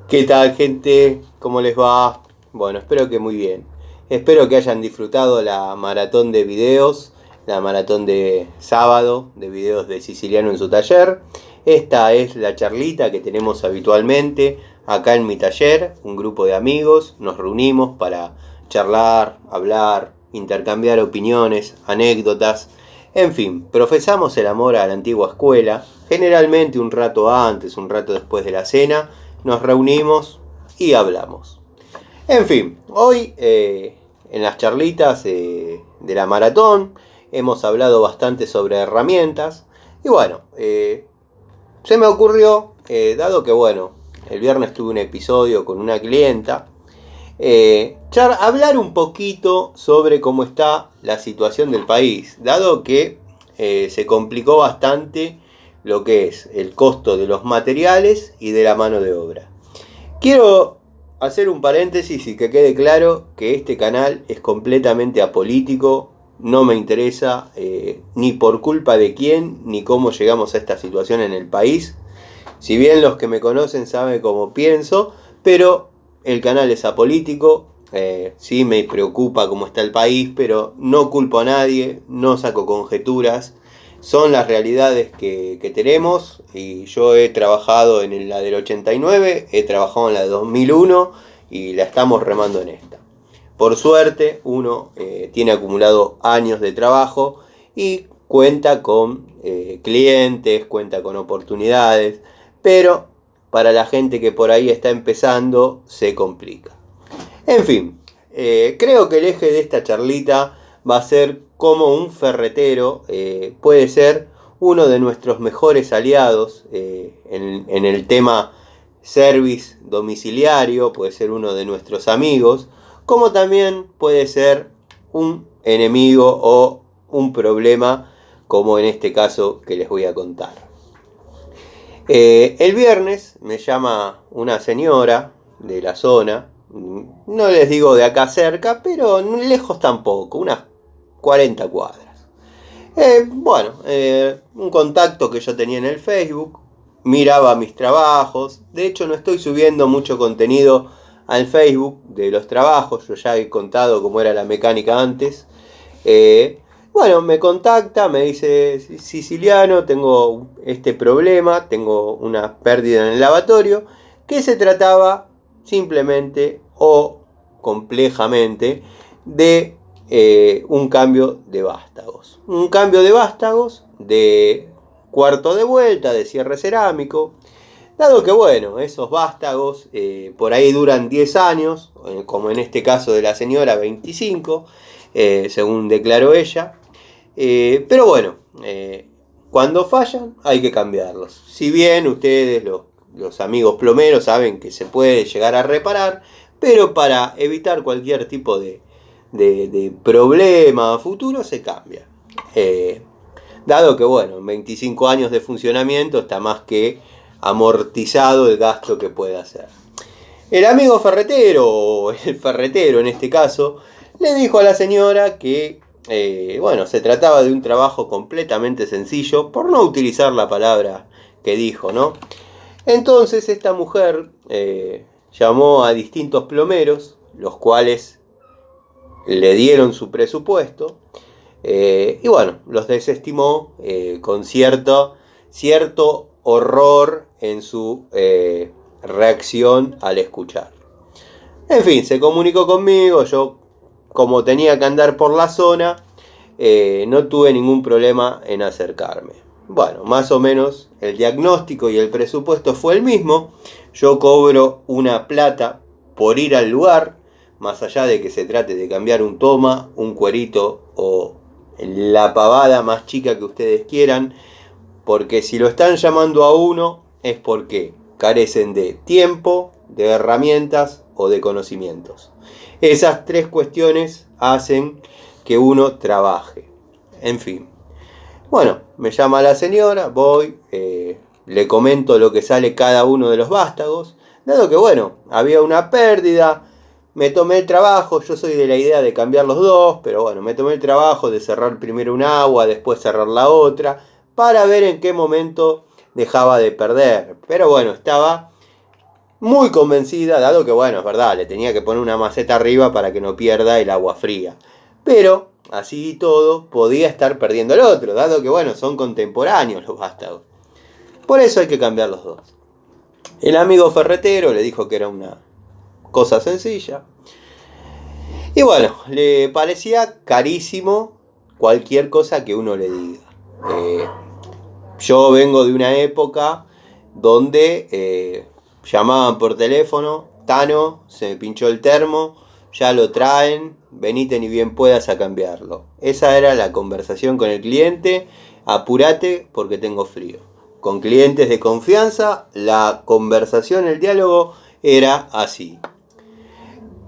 ¿Qué tal, gente? ¿Cómo les va? Bueno, espero que muy bien. Espero que hayan disfrutado la maratón de videos, la maratón de sábado de videos de Siciliano en su taller. Esta es la charlita que tenemos habitualmente acá en mi taller, un grupo de amigos. Nos reunimos para charlar, hablar, intercambiar opiniones, anécdotas. En fin, profesamos el amor a la antigua escuela, generalmente un rato antes, un rato después de la cena. Nos reunimos y hablamos. En fin, hoy en las charlitas de la maratón hemos hablado bastante sobre herramientas. Y bueno, se me ocurrió, dado que bueno, el viernes tuve un episodio con una clienta, hablar un poquito sobre cómo está la situación del país, dado que se complicó bastante lo que es el costo de los materiales y de la mano de obra. Quiero hacer un paréntesis y que quede claro que este canal es completamente apolítico, no me interesa ni por culpa de quién ni cómo llegamos a esta situación en el país. Si bien los que me conocen saben cómo pienso, pero el canal es apolítico. Sí me preocupa cómo está el país, pero no culpo a nadie, no saco conjeturas. Son las realidades que tenemos, y yo he trabajado en la del 89, he trabajado en la de 2001 y la estamos remando en esta. Por suerte uno tiene acumulado años de trabajo y cuenta con clientes, cuenta con oportunidades, pero para la gente que por ahí está empezando se complica. En fin, creo que el eje de esta charlita va a ser cómo un ferretero puede ser uno de nuestros mejores aliados en el tema service domiciliario, puede ser uno de nuestros amigos, como también puede ser un enemigo o un problema, como en este caso que les voy a contar. El viernes me llama una señora de la zona, no les digo de acá cerca, pero lejos tampoco, unas 40 cuadras. Un contacto que yo tenía en el Facebook, miraba mis trabajos. De hecho, no estoy subiendo mucho contenido al Facebook de los trabajos, yo ya he contado cómo era la mecánica antes. Me contacta, me dice: Siciliano, tengo este problema, tengo una pérdida en el lavatorio, que se trataba simplemente o complejamente de un cambio de vástagos. Un cambio de vástagos de cuarto de vuelta, de cierre cerámico. Dado que bueno, esos vástagos por ahí duran 10 años, como en este caso de la señora 25, según declaró ella. Pero bueno, cuando fallan hay que cambiarlos. Si bien ustedes, los amigos plomeros, saben que se puede llegar a reparar, pero para evitar cualquier tipo de problema futuro se cambia. Dado que bueno, en 25 años de funcionamiento está más que amortizado el gasto que puede hacer. El amigo ferretero, o el ferretero en este caso, le dijo a la señora que se trataba de un trabajo completamente sencillo, por no utilizar la palabra que dijo, ¿no? Entonces esta mujer llamó a distintos plomeros, los cuales le dieron su presupuesto, los desestimó con cierto horror en su reacción al escuchar. En fin, se comunicó conmigo. Yo, como tenía que andar por la zona, no tuve ningún problema en acercarme. Bueno, más o menos el diagnóstico y el presupuesto fue el mismo. Yo cobro una plata por ir al lugar, más allá de que se trate de cambiar un toma, un cuerito o la pavada más chica que ustedes quieran, porque si lo están llamando a uno es porque carecen de tiempo, de herramientas o de conocimientos. Esas tres cuestiones hacen que uno trabaje. En fin. Bueno, me llama la señora, voy, le comento lo que sale cada uno de los vástagos. Dado que bueno, había una pérdida, me tomé el trabajo. Yo soy de la idea de cambiar los dos, pero bueno, me tomé el trabajo de cerrar primero un agua, después cerrar la otra, para ver en qué momento dejaba de perder. Pero bueno, estaba muy convencida, dado que, bueno, es verdad, le tenía que poner una maceta arriba para que no pierda el agua fría. Pero, así y todo, podía estar perdiendo el otro, dado que, bueno, son contemporáneos los vástagos. Por eso hay que cambiar los dos. El amigo ferretero le dijo que era una cosa sencilla. Y bueno, le parecía carísimo cualquier cosa que uno le diga. Yo vengo de una época donde llamaban por teléfono: Tano, se me pinchó el termo, ya lo traen, venite ni bien puedas a cambiarlo. Esa era la conversación con el cliente: apurate porque tengo frío. Con clientes de confianza, la conversación, el diálogo era así.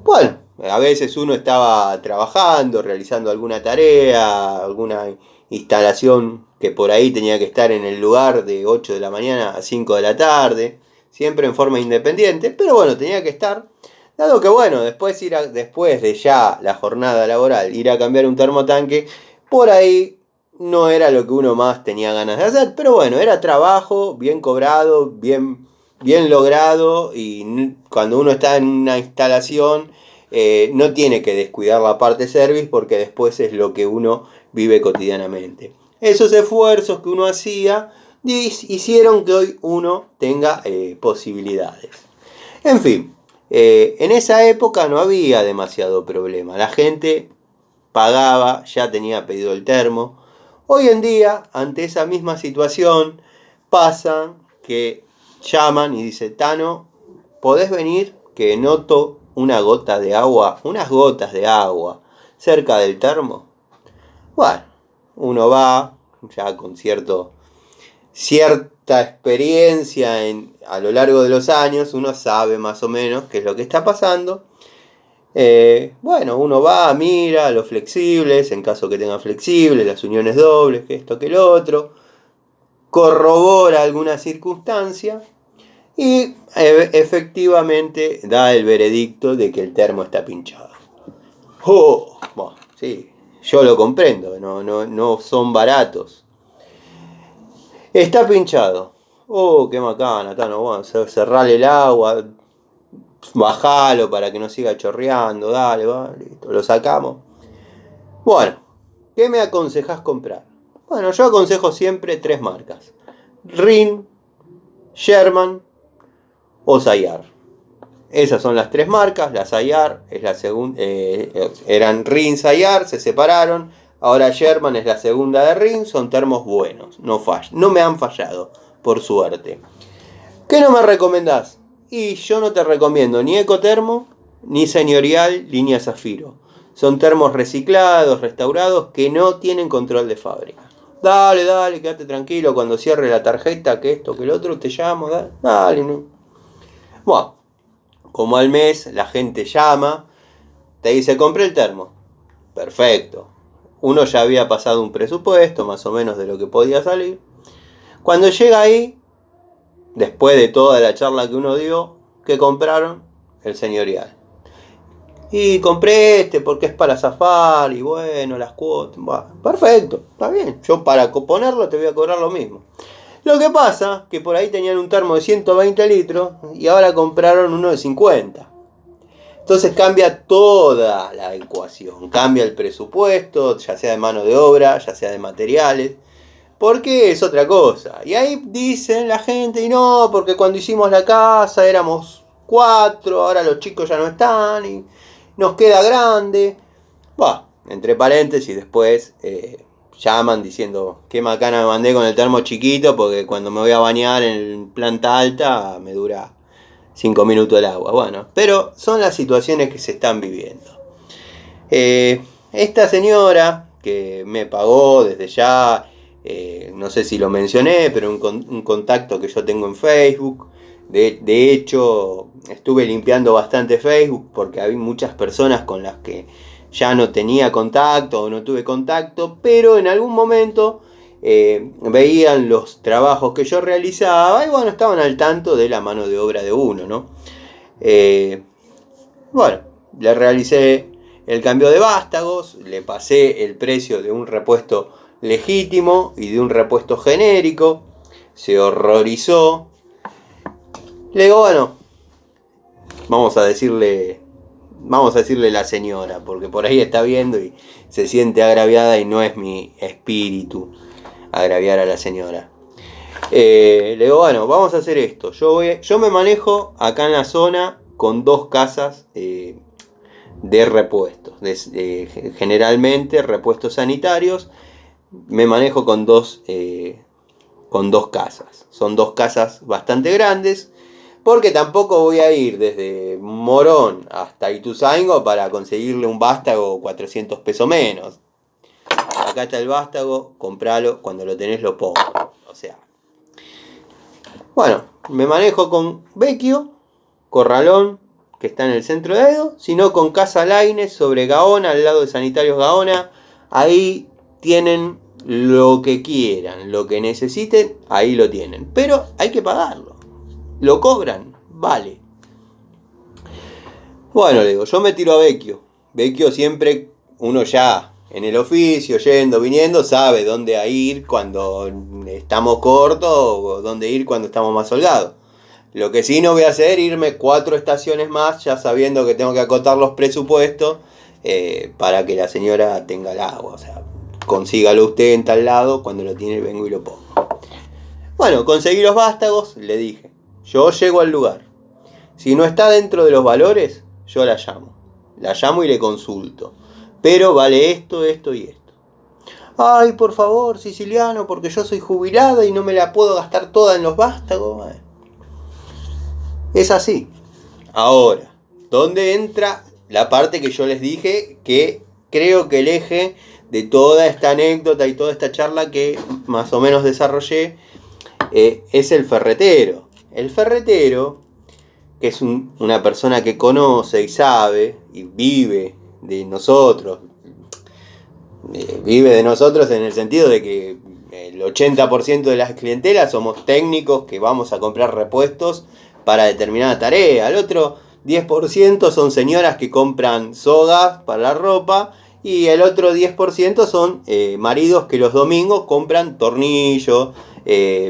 Bueno, a veces uno estaba trabajando, realizando alguna tarea, alguna instalación que por ahí tenía que estar en el lugar de 8 de la mañana a 5 de la tarde, siempre en forma independiente, pero bueno, tenía que estar. Dado que, bueno, después de ya la jornada laboral, ir a cambiar un termotanque, por ahí no era lo que uno más tenía ganas de hacer, pero bueno, era trabajo bien cobrado, bien logrado, y cuando uno está en una instalación no tiene que descuidar la parte service, porque después es lo que uno vive cotidianamente. Esos esfuerzos que uno hacía hicieron que hoy uno tenga posibilidades. En fin, en esa época no había demasiado problema. La gente pagaba, ya tenía pedido el termo. Hoy en día, ante esa misma situación, pasa que llaman y dicen: Tano, ¿podés venir? Que noto una gota de agua, unas gotas de agua cerca del termo. Bueno, uno va ya con cierta experiencia a lo largo de los años, uno sabe más o menos qué es lo que está pasando. Bueno, uno va, mira los flexibles, en caso que tenga flexibles, las uniones dobles, que esto, que lo otro, corrobora alguna circunstancia y efectivamente da el veredicto de que el termo está pinchado. Bueno, sí, yo lo comprendo, no son baratos. Está pinchado. Qué macana, Tano, bueno, cerrale el agua, bajalo para que no siga chorreando, dale, va, listo, lo sacamos. Bueno, ¿qué me aconsejás comprar? Bueno, yo aconsejo siempre 3 marcas: Rin, Sherman o Sayar. Esas son las 3 marcas. La Sayar es la segunda, eran Rin, Sayar, se separaron. Ahora Sherman es la segunda de Rin. Son termos buenos, no me han fallado, por suerte. ¿Qué no me recomendás? Y yo no te recomiendo ni Ecotermo ni Señorial línea Zafiro. Son termos reciclados, restaurados, que no tienen control de fábrica. Dale, quédate tranquilo, cuando cierre la tarjeta, que esto, que el otro, te llamo, dale, no. Bueno, como al mes la gente llama, te dice: compré el termo. Perfecto. Uno ya había pasado un presupuesto más o menos de lo que podía salir. Cuando llega ahí, después de toda la charla que uno dio, ¿qué compraron? El Señorial. Y compré porque es para zafar, y bueno, las cuotas. Bueno, perfecto, está bien. Yo para ponerlo te voy a cobrar lo mismo. Lo que pasa que por ahí tenían un termo de 120 litros y ahora compraron uno de 50. Entonces cambia toda la ecuación, cambia el presupuesto, ya sea de mano de obra, ya sea de materiales, porque es otra cosa. Y ahí dicen la gente: y no, porque cuando hicimos la casa éramos 4, ahora los chicos ya no están y nos queda grande. Bah, entre paréntesis después llaman diciendo: qué macana me mandé con el termo chiquito, porque cuando me voy a bañar en planta alta me dura 5 minutos el agua. Bueno, pero son las situaciones que se están viviendo. Esta señora que me pagó desde ya, no sé si lo mencioné, pero un contacto que yo tengo en Facebook. De hecho, estuve limpiando bastante Facebook porque había muchas personas con las que ya no tenía contacto o no tuve contacto, pero en algún momento veían los trabajos que yo realizaba y bueno, estaban al tanto de la mano de obra de uno, ¿no? Bueno, le realicé el cambio de vástagos, le pasé el precio de un repuesto legítimo y de un repuesto genérico, se horrorizó. Le digo: bueno, vamos a decirle la señora, porque por ahí está viendo y se siente agraviada y no es mi espíritu agraviar a la señora. Le digo, bueno, vamos a hacer esto. Yo me manejo acá en la zona con 2 casas de repuestos. Generalmente repuestos sanitarios. Me manejo con dos casas. Son 2 casas bastante grandes. Porque tampoco voy a ir desde Morón hasta Ituzaingó para conseguirle un vástago 400 pesos menos. Acá está el vástago, compralo, cuando lo tenés lo pongo. O sea. Bueno, me manejo con Vecchio, Corralón, que está en el centro de Edo, sino con Casa Lainez sobre Gaona, al lado de Sanitarios Gaona. Ahí tienen lo que quieran, lo que necesiten, ahí lo tienen. Pero hay que pagarlo. Lo cobran, vale. Bueno, le digo, yo me tiro a Vecchio. Vecchio siempre, uno ya en el oficio, yendo, viniendo, sabe dónde ir cuando estamos cortos o dónde ir cuando estamos más holgados. Lo que sí no voy a hacer es irme 4 estaciones más, ya sabiendo que tengo que acotar los presupuestos para que la señora tenga el agua. O sea, consígalo usted en tal lado, cuando lo tiene vengo y lo pongo. Bueno, conseguí los vástagos, le dije. Yo llego al lugar. Si no está dentro de los valores, yo la llamo. La llamo y le consulto. Pero vale esto, esto y esto. Ay, por favor, Siciliano, porque yo soy jubilada y no me la puedo gastar toda en los vástagos. Es así. Ahora, ¿dónde entra la parte que yo les dije que creo que el eje de toda esta anécdota y toda esta charla que más o menos desarrollé es el ferretero? El ferretero, que es una persona que conoce y sabe y vive de nosotros. Vive de nosotros en el sentido de que el 80% de las clientelas somos técnicos que vamos a comprar repuestos para determinada tarea. El otro 10% son señoras que compran sogas para la ropa. Y el otro 10% son maridos que los domingos compran tornillos,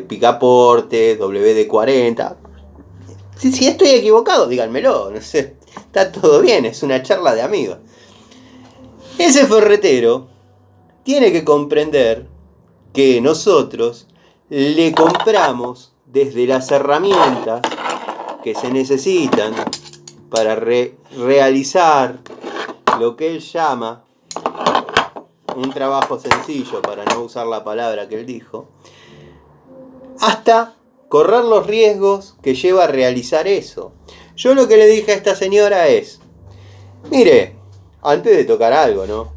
picaportes, WD-40. Si estoy equivocado, díganmelo. No sé, está todo bien, es una charla de amigos. Ese ferretero tiene que comprender que nosotros le compramos desde las herramientas que se necesitan para realizar lo que él llama un trabajo sencillo, para no usar la palabra que él dijo, hasta correr los riesgos que lleva a realizar eso. Yo lo que le dije a esta señora es, mire, antes de tocar algo, ¿no?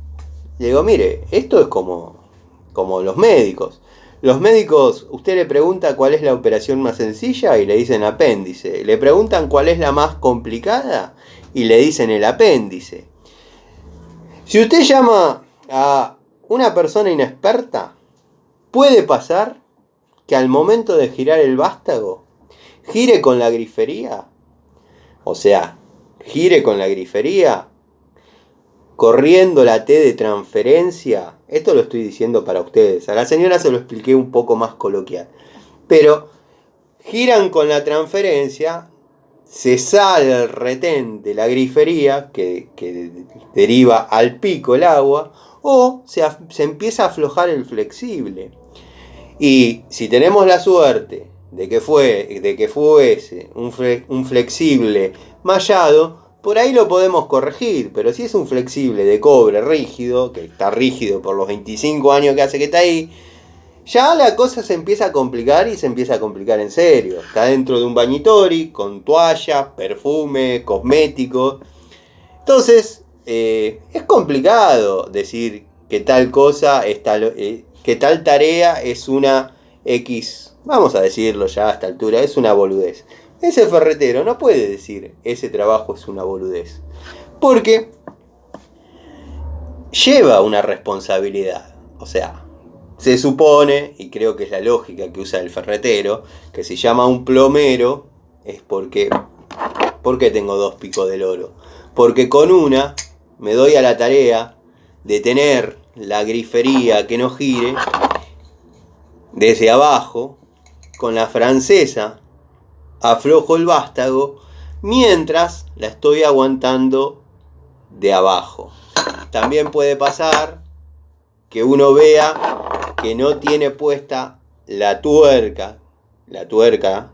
Le digo, mire, esto es como los médicos. Los médicos, usted le pregunta cuál es la operación más sencilla y le dicen apéndice. Le preguntan cuál es la más complicada y le dicen el apéndice. Si usted llama a una persona inexperta, puede pasar que al momento de girar el vástago, gire con la grifería. O sea, gire con la grifería, corriendo la T de transferencia. Esto lo estoy diciendo para ustedes. A la señora se lo expliqué un poco más coloquial. Pero giran con la transferencia, se sale el retén de la grifería, que deriva al pico el agua, o se empieza a aflojar el flexible. Y si tenemos la suerte de que fuese un flexible mallado, por ahí lo podemos corregir. Pero si es un flexible de cobre rígido, que está rígido por los 25 años que hace que está ahí, ya la cosa se empieza a complicar y se empieza a complicar en serio. Está dentro de un bañitori con toallas, perfume, cosméticos. Entonces, es complicado decir que tal cosa, que tal tarea es una X, vamos a decirlo ya a esta altura, es una boludez. Ese ferretero no puede decir ese trabajo es una boludez, porque lleva una responsabilidad. O sea, se supone, y creo que es la lógica que usa el ferretero, que si llama a un plomero es porque tengo 2 picos del oro. Porque con una me doy a la tarea de tener la grifería que no gire desde abajo. Con la francesa aflojo el vástago, mientras la estoy aguantando de abajo. También puede pasar que uno vea que no tiene puesta la tuerca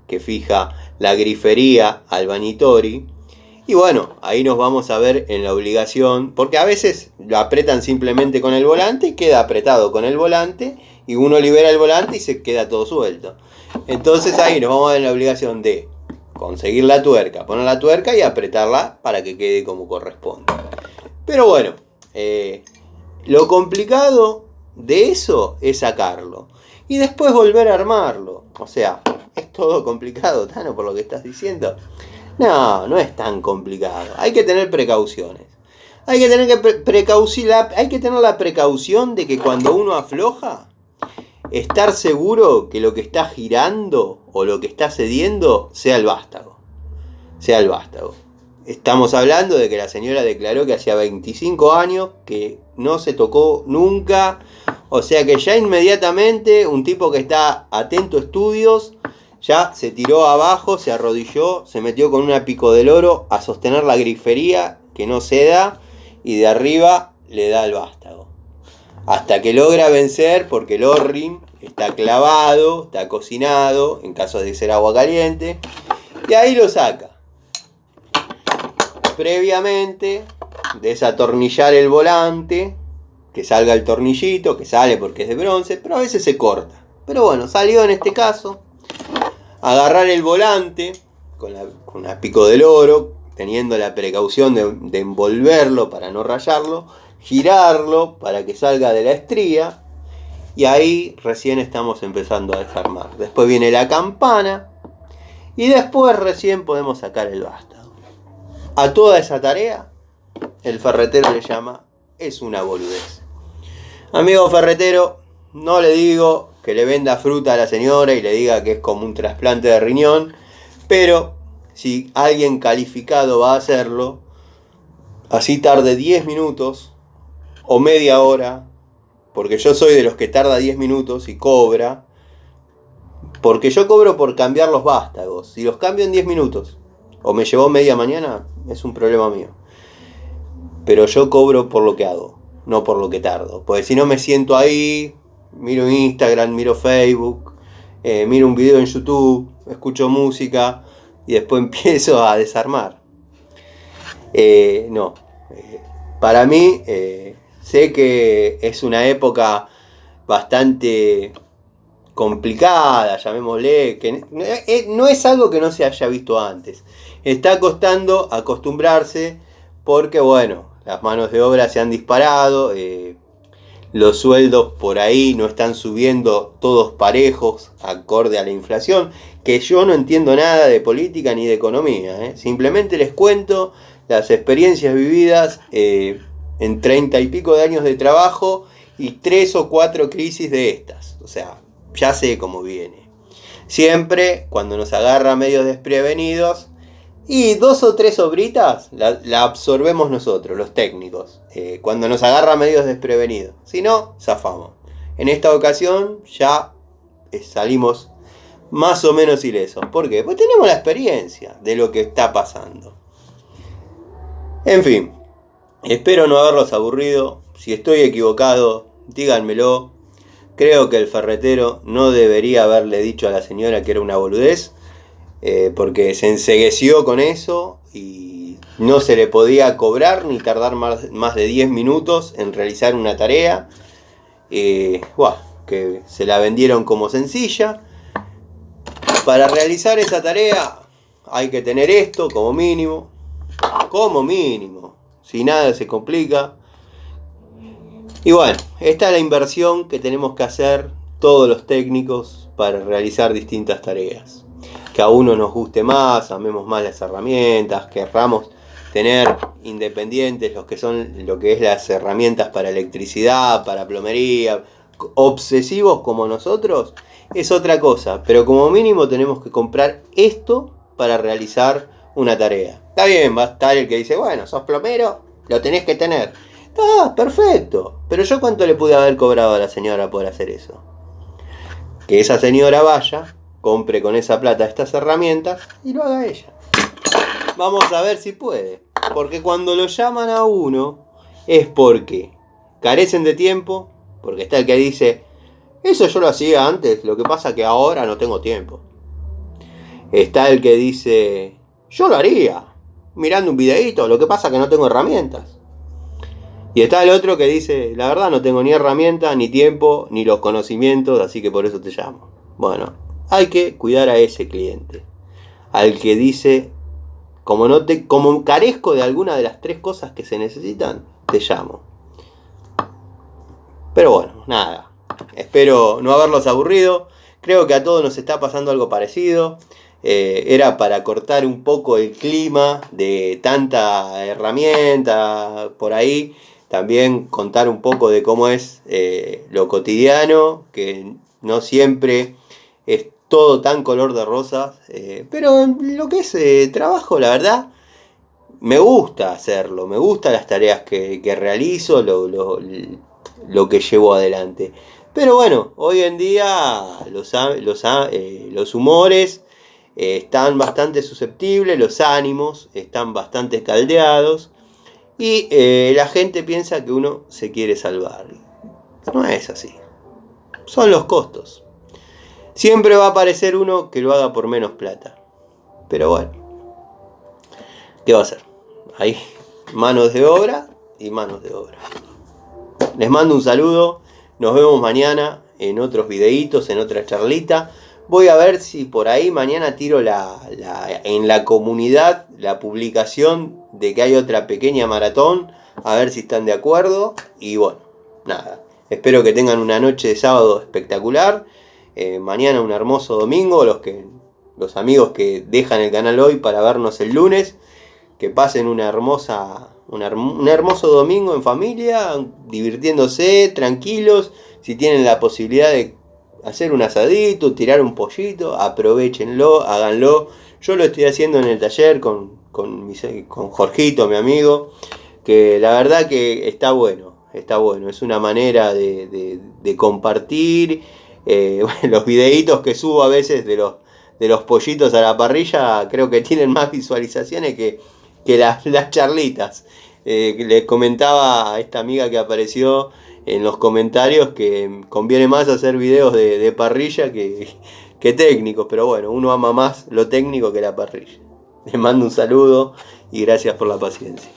que fija la grifería al vanitori. Y bueno, ahí nos vamos a ver en la obligación, porque a veces lo apretan simplemente con el volante y queda apretado con el volante, y uno libera el volante y se queda todo suelto. Entonces ahí nos vamos a ver en la obligación de conseguir la tuerca, poner la tuerca y apretarla para que quede como corresponde. Pero bueno, lo complicado de eso es sacarlo y después volver a armarlo. O sea, es todo complicado, Tano, por lo que estás diciendo. No es tan complicado. Hay que tener precauciones. Hay que tener la precaución de que cuando uno afloja, estar seguro que lo que está girando o lo que está cediendo sea el vástago. Estamos hablando de que la señora declaró que hacía 25 años que no se tocó nunca. O sea que ya inmediatamente un tipo que está atento a estudios ya se tiró abajo, se arrodilló, se metió con una pico del oro a sostener la grifería que no ceda y de arriba le da el vástago. Hasta que logra vencer, porque el Orrim está clavado, está cocinado, en caso de ser agua caliente, y ahí lo saca. Previamente, desatornillar el volante, que salga el tornillito, que sale porque es de bronce, pero a veces se corta. Pero bueno, salió en este caso. Agarrar el volante con una pico del oro, teniendo la precaución de envolverlo para no rayarlo, girarlo para que salga de la estría, y ahí recién estamos empezando a desarmar. Después viene la campana y después recién podemos sacar el vástago. A toda esa tarea el ferretero le llama es una boludez. Amigo ferretero, no le digo que le venda fruta a la señora y le diga que es como un trasplante de riñón, pero si alguien calificado va a hacerlo, así tarde 10 minutos o media hora, porque yo soy de los que tarda 10 minutos y cobra, porque yo cobro por cambiar los vástagos. Si los cambio en 10 minutos o me llevó media mañana, es un problema mío. Pero yo cobro por lo que hago, no por lo que tardo, porque si no me siento ahí, miro Instagram, miro Facebook, miro un video en YouTube, escucho música y después empiezo a desarmar. Para mí, sé que es una época bastante complicada, llamémosle, que no es algo que no se haya visto antes. Está costando acostumbrarse porque, bueno, las manos de obra se han disparado, los sueldos por ahí no están subiendo todos parejos acorde a la inflación, que yo no entiendo nada de política ni de economía, simplemente les cuento las experiencias vividas en 30 y pico de años de trabajo y 3 o 4 crisis de estas. O sea, ya sé cómo viene. Siempre cuando nos agarra medios desprevenidos, y 2 o 3 obritas la absorbemos nosotros, los técnicos, cuando nos agarra medios desprevenidos. Si no, zafamos. En esta ocasión ya salimos más o menos ilesos. ¿Por qué? Pues tenemos la experiencia de lo que está pasando. En fin, espero no haberlos aburrido. Si estoy equivocado, díganmelo. Creo que el ferretero no debería haberle dicho a la señora que era una boludez. Porque se encegueció con eso y no se le podía cobrar ni tardar más de 10 minutos en realizar una tarea que se la vendieron como sencilla. Para realizar esa tarea hay que tener esto como mínimo, si nada se complica. Y bueno, esta es la inversión que tenemos que hacer todos los técnicos para realizar distintas tareas. Que a uno nos guste más, amemos más las herramientas, querramos tener independientes lo que es las herramientas para electricidad, para plomería, obsesivos como nosotros, es otra cosa, pero como mínimo tenemos que comprar esto para realizar una tarea. Está bien, va a estar el que dice, bueno, sos plomero, lo tenés que tener. Está perfecto, pero yo cuánto le pude haber cobrado a la señora por hacer eso. Que esa señora vaya, compre con esa plata estas herramientas y lo haga ella. Vamos a ver si puede. Porque cuando lo llaman a uno es porque carecen de tiempo, porque está el que dice, eso yo lo hacía antes, lo que pasa que ahora no tengo tiempo. Está el que dice, yo lo haría, mirando un videíto, lo que pasa que no tengo herramientas. Y está el otro que dice, la verdad no tengo ni herramientas, ni tiempo, ni los conocimientos, así que por eso te llamo. Bueno, hay que cuidar a ese cliente. Al que dice, como carezco de alguna de las tres cosas que se necesitan, te llamo. Pero bueno, nada. Espero no haberlos aburrido. Creo que a todos nos está pasando algo parecido. Era para cortar un poco el clima de tanta herramienta por ahí. También contar un poco de cómo es lo cotidiano, que no siempre es todo tan color de rosas. Pero lo que es trabajo, la verdad, me gusta hacerlo. Me gustan las tareas que realizo, lo que llevo adelante. Pero bueno, hoy en día los humores están bastante susceptibles, los ánimos están bastante caldeados y la gente piensa que uno se quiere salvar. No es así. Son los costos. Siempre va a aparecer uno que lo haga por menos plata. Pero bueno, ¿qué va a hacer? Hay manos de obra y manos de obra. Les mando un saludo. Nos vemos mañana en otros videitos, en otra charlita. Voy a ver si por ahí mañana tiro en la comunidad la publicación de que hay otra pequeña maratón. A ver si están de acuerdo. Y bueno, nada. Espero que tengan una noche de sábado espectacular. Mañana un hermoso domingo. Los amigos que dejan el canal hoy para vernos el lunes. Que pasen un hermoso domingo en familia, divirtiéndose, tranquilos. Si tienen la posibilidad de hacer un asadito, tirar un pollito, aprovechenlo, háganlo. Yo lo estoy haciendo en el taller con Jorgito, mi amigo, que la verdad que está bueno. Es una manera de compartir. Los videitos que subo a veces de los pollitos a la parrilla, creo que tienen más visualizaciones que las charlitas. Les comentaba a esta amiga que apareció en los comentarios que conviene más hacer videos de parrilla que técnicos, pero bueno, uno ama más lo técnico que la parrilla. Les mando un saludo y gracias por la paciencia.